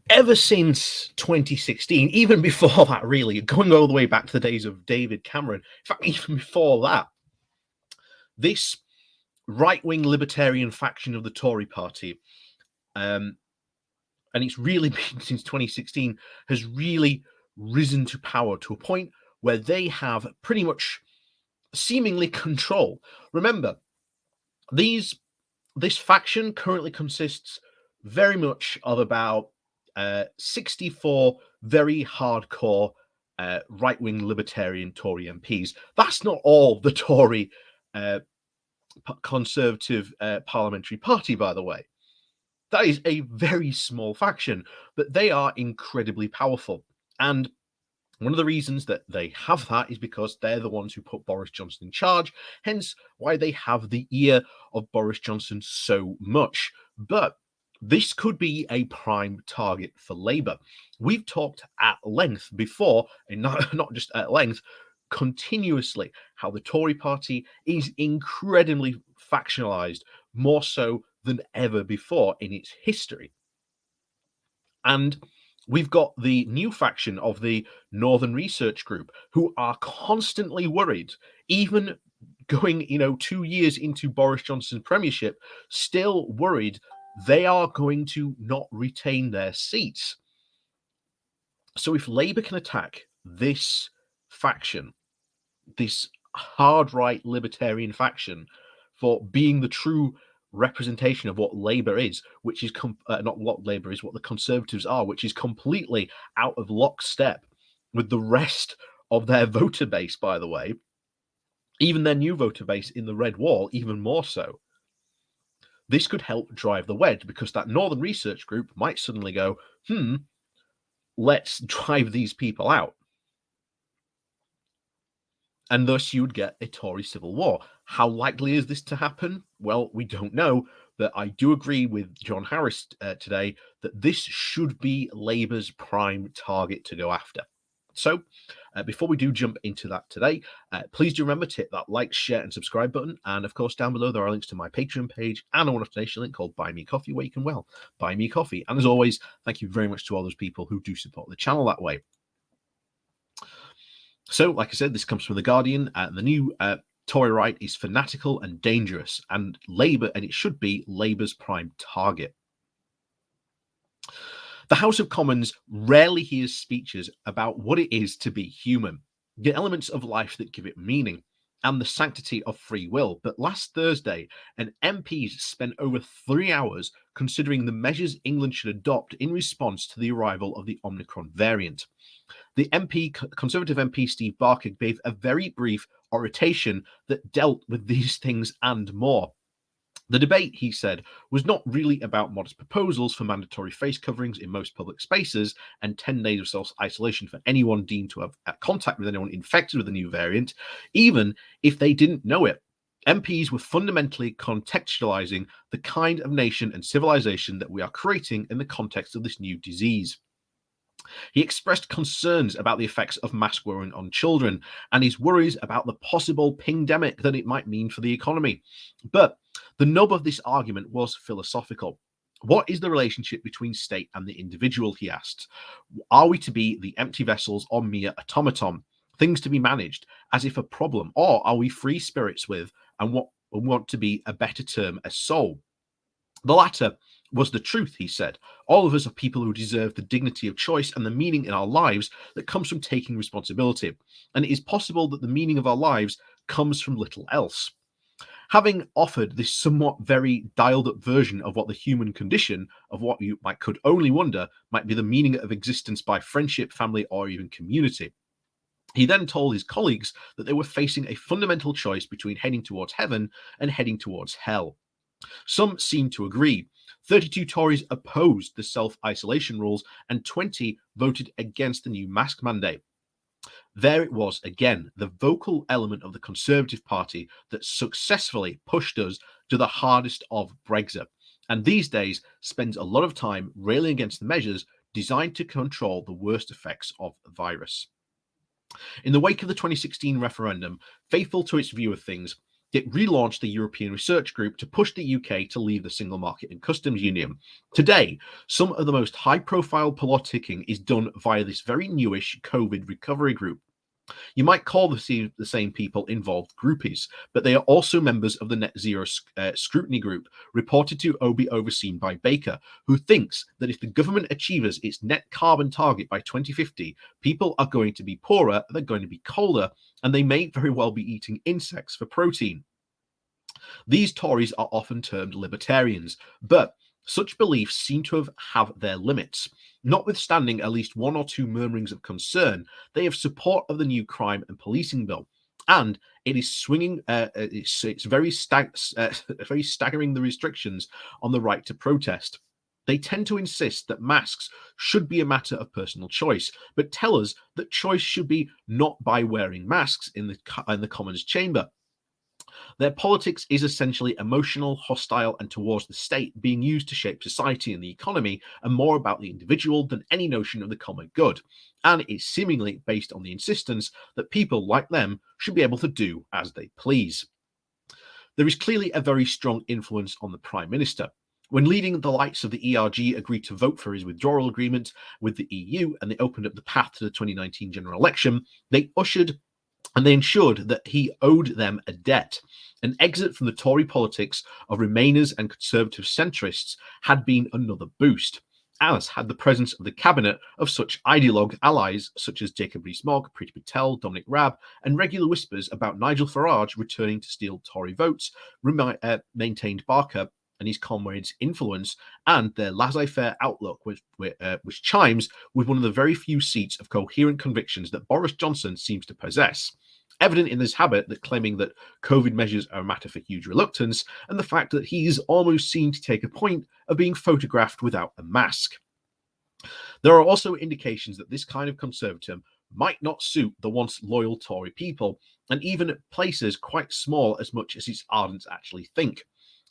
ever since 2016, even before that, really, going all the way back to the days of David Cameron, in fact, even before that, this right-wing libertarian faction of the Tory party, and it's really been since 2016, has really risen to power to a point where they have pretty much seemingly control. Remember, this faction currently consists very much of about 64 very hardcore right-wing libertarian Tory MPs. That's not all the Tory uh, Conservative Parliamentary Party, by the way. That is a very small faction, but they are incredibly powerful. And one of the reasons that they have that is because they're the ones who put Boris Johnson in charge, hence why they have the ear of Boris Johnson so much. But this could be a prime target for Labour. We've talked at length before, and not just at length, continuously, how the Tory party is incredibly factionalized, more so than ever before in its history. And we've got the new faction of the Northern Research Group, who are constantly worried, even going, 2 years into Boris Johnson's premiership, still worried they are going to not retain their seats. So if Labour can attack this faction, this hard right libertarian faction, for being the true representation of what Labour is, which is not what Labour is, what the Conservatives are, which is completely out of lockstep with the rest of their voter base, by the way, even their new voter base in the Red Wall, even more so. This could help drive the wedge, because that Northern Research Group might suddenly go, let's drive these people out. And thus you would get a Tory civil war. How likely is this to happen? Well, we don't know, but I do agree with John Harris today that this should be Labour's prime target to go after. So before we do jump into that today, please do remember to hit that like, share, and subscribe button. And of course, down below, there are links to my Patreon page and a one-off donation link called Buy Me Coffee, where you can, buy me coffee. And as always, thank you very much to all those people who do support the channel that way. So, like I said, this comes from The Guardian. The new Tory right is fanatical and dangerous, and Labour, and it should be Labour's prime target. The House of Commons rarely hears speeches about what it is to be human, the elements of life that give it meaning, and the sanctity of free will. But last Thursday, an MPs spent over 3 hours considering the measures England should adopt in response to the arrival of the Omicron variant. The Conservative MP Steve Barker gave a very brief oration that dealt with these things and more. The debate, he said, was not really about modest proposals for mandatory face coverings in most public spaces and 10 days of self-isolation for anyone deemed to have contact with anyone infected with the new variant, even if they didn't know it. MPs were fundamentally contextualizing the kind of nation and civilization that we are creating in the context of this new disease. He expressed concerns about the effects of mask wearing on children and his worries about the possible pingdemic that it might mean for the economy. But the nub of this argument was philosophical. What is the relationship between state and the individual, he asked. Are we to be the empty vessels or mere automaton, things to be managed as if a problem, or are we free spirits with and what want to be a better term, a soul? The latter was the truth, he said. All of us are people who deserve the dignity of choice and the meaning in our lives that comes from taking responsibility. And it is possible that the meaning of our lives comes from little else. Having offered this somewhat very dialed up version of what the human condition, of what you could only wonder might be the meaning of existence by friendship, family, or even community, he then told his colleagues that they were facing a fundamental choice between heading towards heaven and heading towards hell. Some seemed to agree. 32 Tories opposed the self-isolation rules and 20 voted against the new mask mandate. There it was again, the vocal element of the Conservative Party that successfully pushed us to the hardest of Brexit, and these days spends a lot of time railing against the measures designed to control the worst effects of the virus. In the wake of the 2016 referendum, faithful to its view of things, It relaunched the European Research Group to push the UK to leave the single market and customs union. Today, some of the most high-profile politicking is done via this very newish COVID recovery group. You might call the same people involved groupies, but they are also members of the Net Zero Scrutiny Group, reported to be overseen by Baker, who thinks that if the government achieves its net carbon target by 2050, people are going to be poorer, they're going to be colder, and they may very well be eating insects for protein. These Tories are often termed libertarians, but such beliefs seem to have their limits. Notwithstanding at least one or two murmurings of concern, they have support of the new crime and policing bill, and it is swinging. It's very very staggering the restrictions on the right to protest. They tend to insist that masks should be a matter of personal choice, but tell us that choice should be not by wearing masks in the Commons chamber. Their politics is essentially emotional, hostile, and towards the state, being used to shape society and the economy, and more about the individual than any notion of the common good. And it's seemingly based on the insistence that people like them should be able to do as they please. There is clearly a very strong influence on the Prime Minister. When leading the likes of the ERG agreed to vote for his withdrawal agreement with the EU and they opened up the path to the 2019 general election, they ensured that he owed them a debt. An exit from the Tory politics of Remainers and Conservative centrists had been another boost, as had the presence of the cabinet of such ideologue allies such as Jacob Rees-Mogg, Priti Patel, Dominic Raab, and regular whispers about Nigel Farage returning to steal Tory votes maintained Barker and his comrades' influence and their laissez-faire outlook, which chimes with one of the very few seats of coherent convictions that Boris Johnson seems to possess. Evident in this habit that claiming that COVID measures are a matter for huge reluctance, and the fact that he's almost seen to take a point of being photographed without a mask. There are also indications that this kind of conservatism might not suit the once loyal Tory people, and even at places quite small as much as its ardents actually think.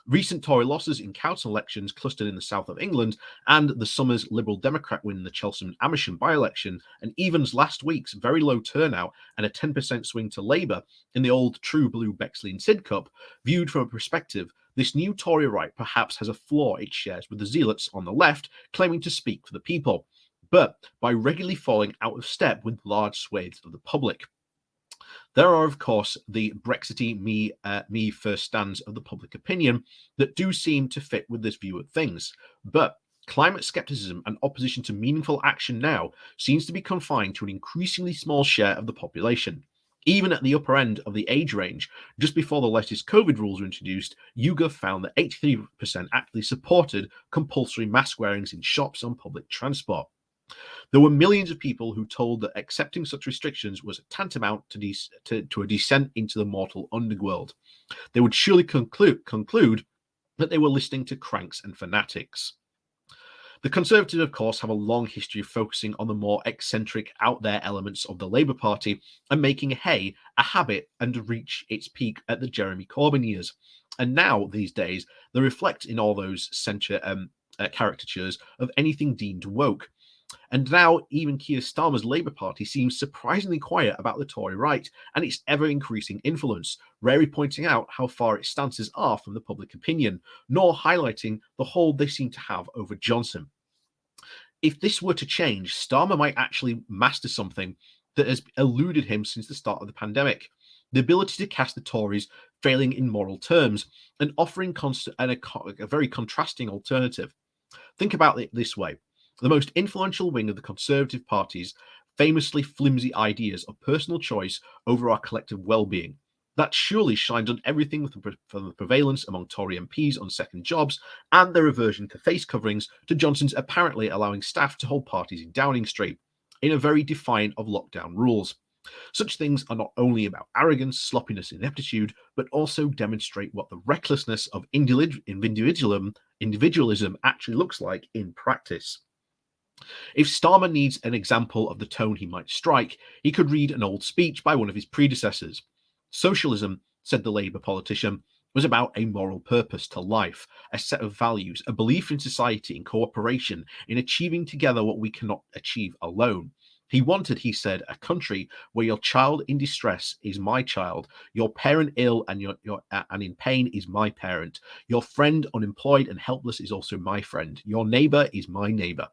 Recent Tory losses in council elections clustered in the south of England, and the summer's Liberal Democrat win in the Cheltenham Amersham by-election, and even last week's very low turnout and a 10% swing to Labour in the old True Blue Bexley and Sidcup, viewed from a perspective, this new Tory right perhaps has a flaw it shares with the zealots on the left, claiming to speak for the people, but by regularly falling out of step with large swathes of the public. There are, of course, the Brexity me first stands of the public opinion that do seem to fit with this view of things. But climate skepticism and opposition to meaningful action now seems to be confined to an increasingly small share of the population. Even at the upper end of the age range, just before the latest COVID rules were introduced, YouGov found that 83% actually supported compulsory mask wearings in shops on public transport. There were millions of people who told that accepting such restrictions was tantamount to a descent into the mortal underworld. They would surely conclude that they were listening to cranks and fanatics. The Conservatives, of course, have a long history of focusing on the more eccentric, out there elements of the Labour Party and making hay a habit and reach its peak at the Jeremy Corbyn years. And now, these days, they reflect in all those caricatures of anything deemed woke. And now, even Keir Starmer's Labour Party seems surprisingly quiet about the Tory right and its ever-increasing influence, rarely pointing out how far its stances are from the public opinion, nor highlighting the hold they seem to have over Johnson. If this were to change, Starmer might actually master something that has eluded him since the start of the pandemic: the ability to cast the Tories failing in moral terms and offering a very contrasting alternative. Think about it this way. The most influential wing of the Conservative Party's famously flimsy ideas of personal choice over our collective well-being. That surely shines on everything from the prevalence among Tory MPs on second jobs and their aversion to face coverings to Johnson's apparently allowing staff to hold parties in Downing Street, in a very defiant of lockdown rules. Such things are not only about arrogance, sloppiness, and ineptitude, but also demonstrate what the recklessness of individualism actually looks like in practice. If Starmer needs an example of the tone he might strike, he could read an old speech by one of his predecessors. Socialism, said the Labour politician, was about a moral purpose to life, a set of values, a belief in society, in cooperation, in achieving together what we cannot achieve alone. He wanted, he said, a country where your child in distress is my child, your parent ill and in pain is my parent, your friend unemployed and helpless is also my friend, your neighbor is my neighbor.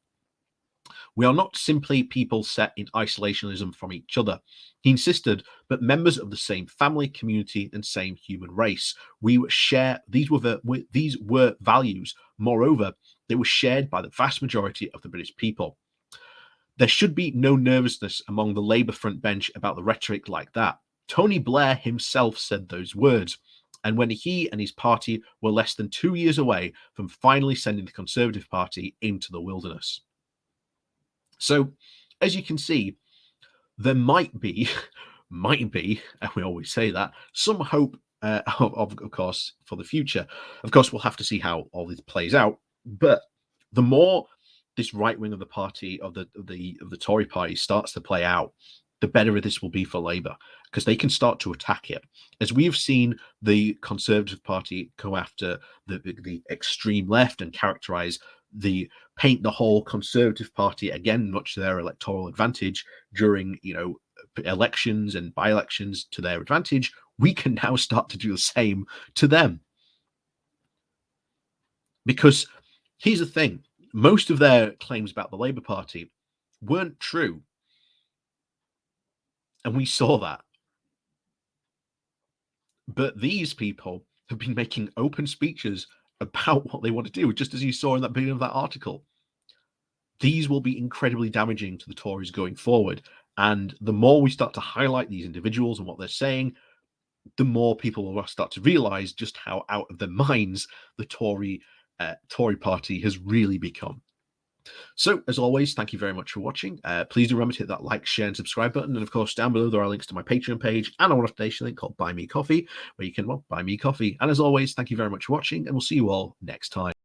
We are not simply people set in isolationism from each other. He insisted, but members of the same family, community, and same human race. We share these were values. Moreover, they were shared by the vast majority of the British people. There should be no nervousness among the Labour front bench about the rhetoric like that. Tony Blair himself said those words. And when he and his party were less than 2 years away from finally sending the Conservative Party into the wilderness. So, as you can see, there might be, and we always say that, some hope, of course, for the future. Of course, we'll have to see how all this plays out. But the more this right wing of the party of the Tory party starts to play out, the better this will be for Labour, because they can start to attack it. As we have seen the Conservative Party go after the extreme left and characterise paint the whole Conservative Party again, much to their electoral advantage during elections and by-elections to their advantage, we can now start to do the same to them. Because here's the thing, most of their claims about the Labour Party weren't true. And we saw that. But these people have been making open speeches about what they want to do, just as you saw in that beginning of that article. These will be incredibly damaging to the Tories going forward. And the more we start to highlight these individuals and what they're saying, the more people will start to realize just how out of their minds the Tory party has really become. So, as always, thank you very much for watching. Please do remember to hit that like, share, and subscribe button. And of course, down below, there are links to my Patreon page and a one-off link called Buy Me Coffee, where you can, buy me coffee. And as always, thank you very much for watching, and we'll see you all next time.